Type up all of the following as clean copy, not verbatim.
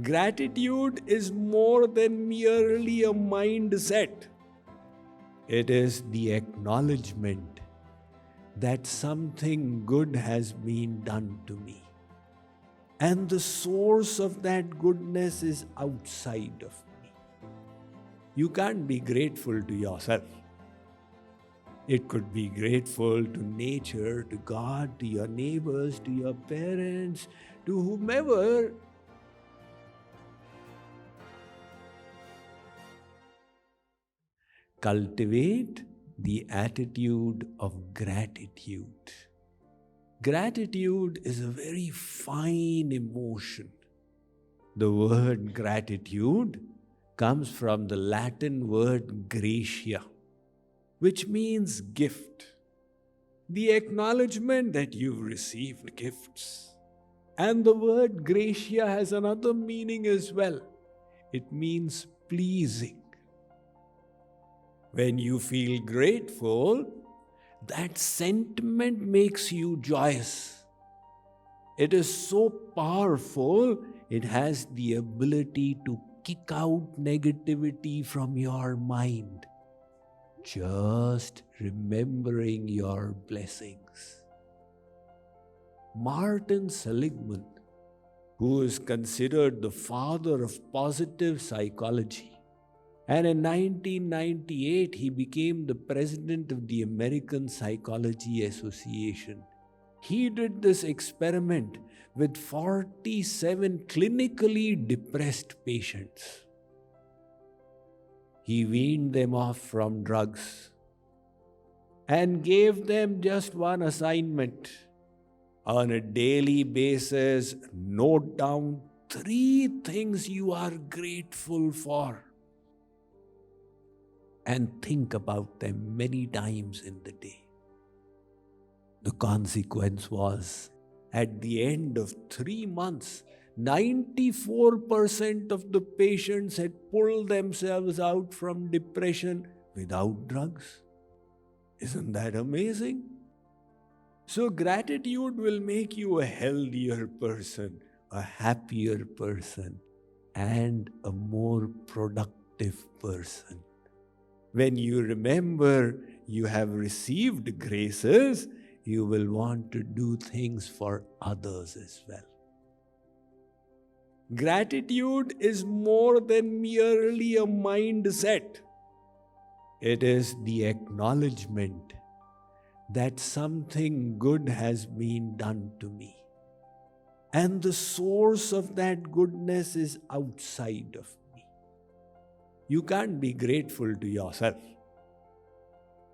Gratitude is more than merely a mindset. It is the acknowledgement that something good has been done to me. And the source of that goodness is outside of me. You can't be grateful to yourself. It could be grateful to nature, to God, to your neighbors, to your parents, to whomever. Cultivate the attitude of gratitude. Gratitude is a very fine emotion. The word gratitude comes from the Latin word gratia, which means gift. The acknowledgement that you've received gifts. And the word gratia has another meaning as well. It means pleasing. When you feel grateful, that sentiment makes you joyous. It is so powerful, it has the ability to kick out negativity from your mind. Just remembering your blessings. Martin Seligman, who is considered the father of positive psychology, and in 1998, he became the president of the American Psychology Association. He did this experiment with 47 clinically depressed patients. He weaned them off from drugs and gave them just one assignment. On a daily basis, note down 3 things you are grateful for. And think about them many times in the day. The consequence was, at the end of 3 months, 94% of the patients had pulled themselves out from depression without drugs. Isn't that amazing? So gratitude will make you a healthier person, a happier person, and a more productive person. When you remember you have received graces, you will want to do things for others as well. Gratitude is more than merely a mindset. It is the acknowledgement that something good has been done to me. And the source of that goodness is outside of me. You can't be grateful to yourself.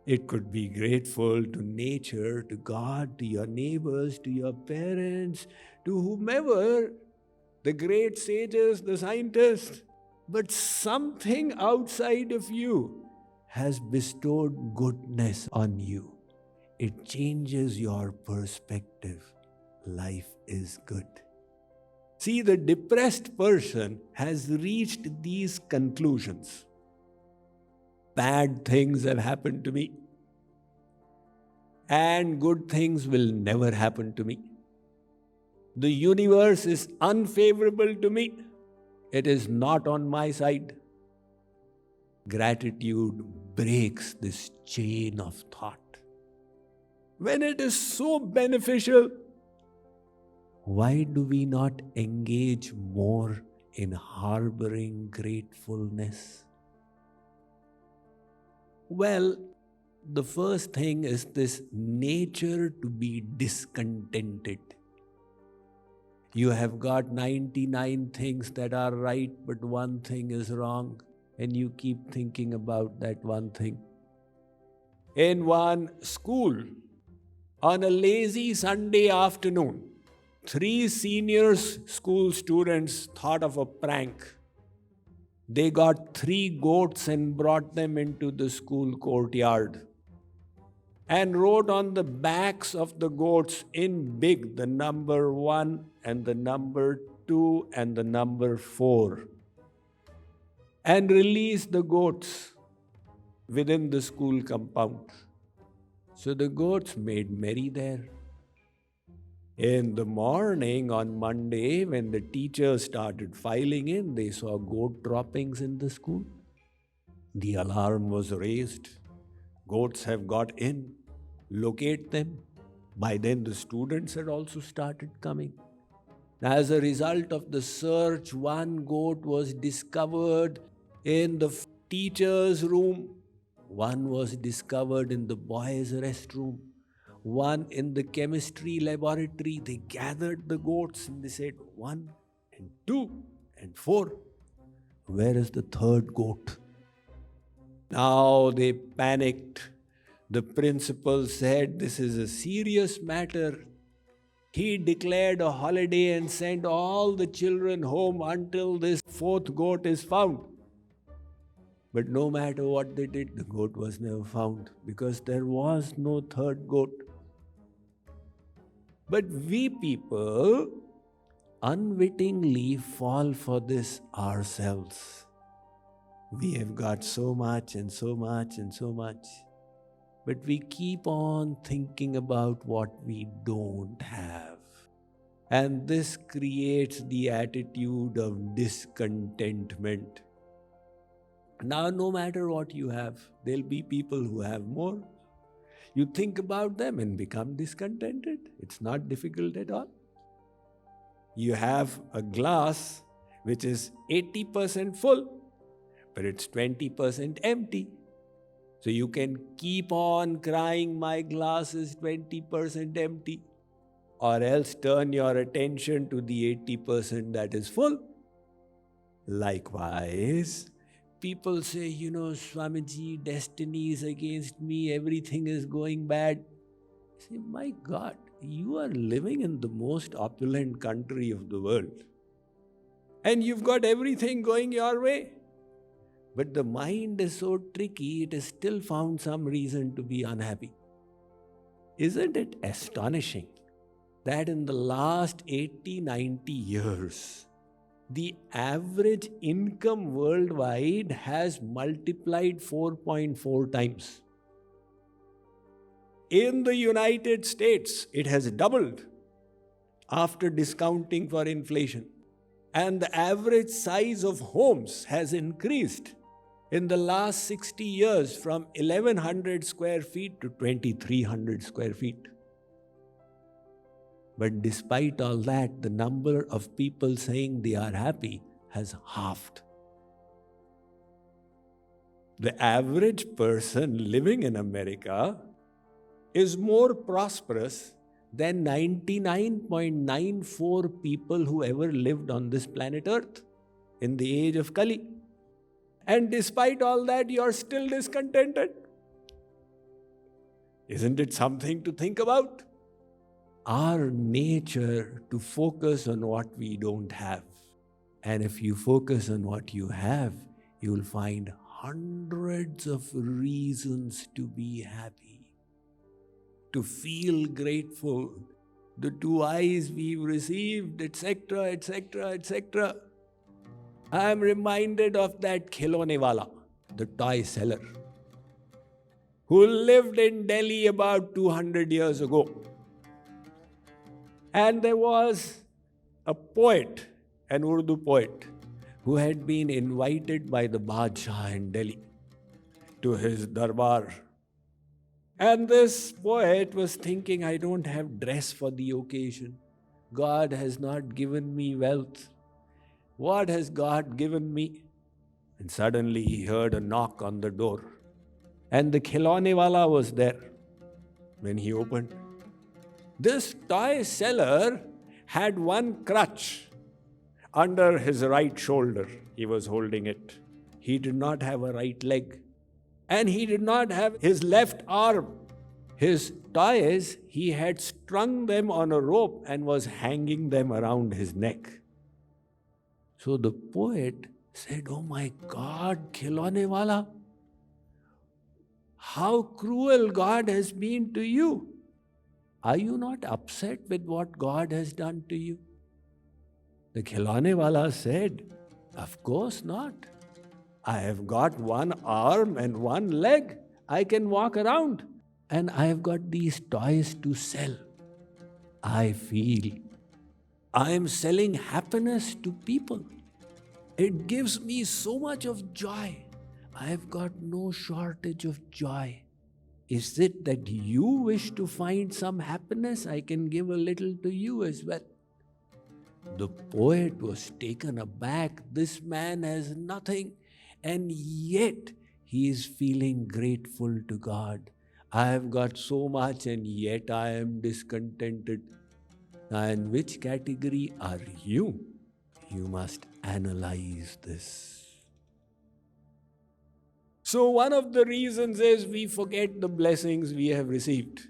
It could be grateful to nature, to God, to your neighbors, to your parents, to whomever, the great sages, the scientists. But something outside of you has bestowed goodness on you. It changes your perspective. Life is good. See, the depressed person has reached these conclusions. Bad things have happened to me, and good things will never happen to me. The universe is unfavorable to me. It is not on my side. Gratitude breaks this chain of thought. When it is so beneficial, why do we not engage more in harboring gratefulness? Well, the first thing is this nature to be discontented. You have got 99 things that are right, but one thing is wrong, and you keep thinking about that one thing. In one school, on a lazy Sunday afternoon, 3 senior school students thought of a prank. They got 3 goats and brought them into the school courtyard and wrote on the backs of the goats in big the number 1 and the number 2 and the number 4 and released the goats within the school compound. So the goats made merry there. In the morning on Monday, when the teachers started filing in, they saw goat droppings in the school. The alarm was raised. Goats have got in. Locate them. By then, the students had also started coming. As a result of the search, one goat was discovered in the teacher's room. One was discovered in the boys' restroom. One in the chemistry laboratory. They gathered the goats and they said, 1 and 2 and 4. Where is the third goat? Now they panicked. The principal said, this is a serious matter. He declared a holiday and sent all the children home until this fourth goat is found. But no matter what they did, the goat was never found because there was no third goat. But we people unwittingly fall for this ourselves. We have got so much and so much and so much. But we keep on thinking about what we don't have. And this creates the attitude of discontentment. Now, no matter what you have, there'll be people who have more. You think about them and become discontented. It's not difficult at all. You have a glass which is 80% full, but it's 20% empty. So you can keep on crying, my glass is 20% empty, or else turn your attention to the 80% that is full. Likewise, people say, Swamiji, destiny is against me, everything is going bad. I say, my God, you are living in the most opulent country of the world. And you've got everything going your way. But the mind is so tricky, it has still found some reason to be unhappy. Isn't it astonishing that in the last 80-90 years, the average income worldwide has multiplied 4.4 times? In the United States, it has doubled after discounting for inflation. And the average size of homes has increased in the last 60 years from 1,100 square feet to 2,300 square feet. But despite all that, the number of people saying they are happy has halved. The average person living in America is more prosperous than 99.94 people who ever lived on this planet Earth in the age of Kali. And despite all that, you're still discontented. Isn't it something to think about? Our nature to focus on what we don't have. And if you focus on what you have, you'll find hundreds of reasons to be happy, to feel grateful, the 2 eyes we've received, etc., etc., etc. I am reminded of that khilone wala, the toy seller, who lived in Delhi about 200 years ago. And there was a poet, an Urdu poet, who had been invited by the Badshah in Delhi to his darbar. And this poet was thinking, I don't have dress for the occasion. God has not given me wealth. What has God given me? And suddenly he heard a knock on the door. And the khilone wala was there. When he opened, this toy seller had one crutch under his right shoulder. He was holding it. He did not have a right leg. And he did not have his left arm. His toys, he had strung them on a rope and was hanging them around his neck. So the poet said, oh my God, khilone wala, how cruel God has been to you. Are you not upset with what God has done to you? The khilone wala said, of course not. I have got one arm and one leg. I can walk around. And I have got these toys to sell. I feel I am selling happiness to people. It gives me so much of joy. I have got no shortage of joy. Is it that you wish to find some happiness? I can give a little to you as well. The poet was taken aback. This man has nothing, and yet he is feeling grateful to God. I have got so much, and yet I am discontented. Now, in which category are you? You must analyze this. So, one of the reasons is we forget the blessings we have received.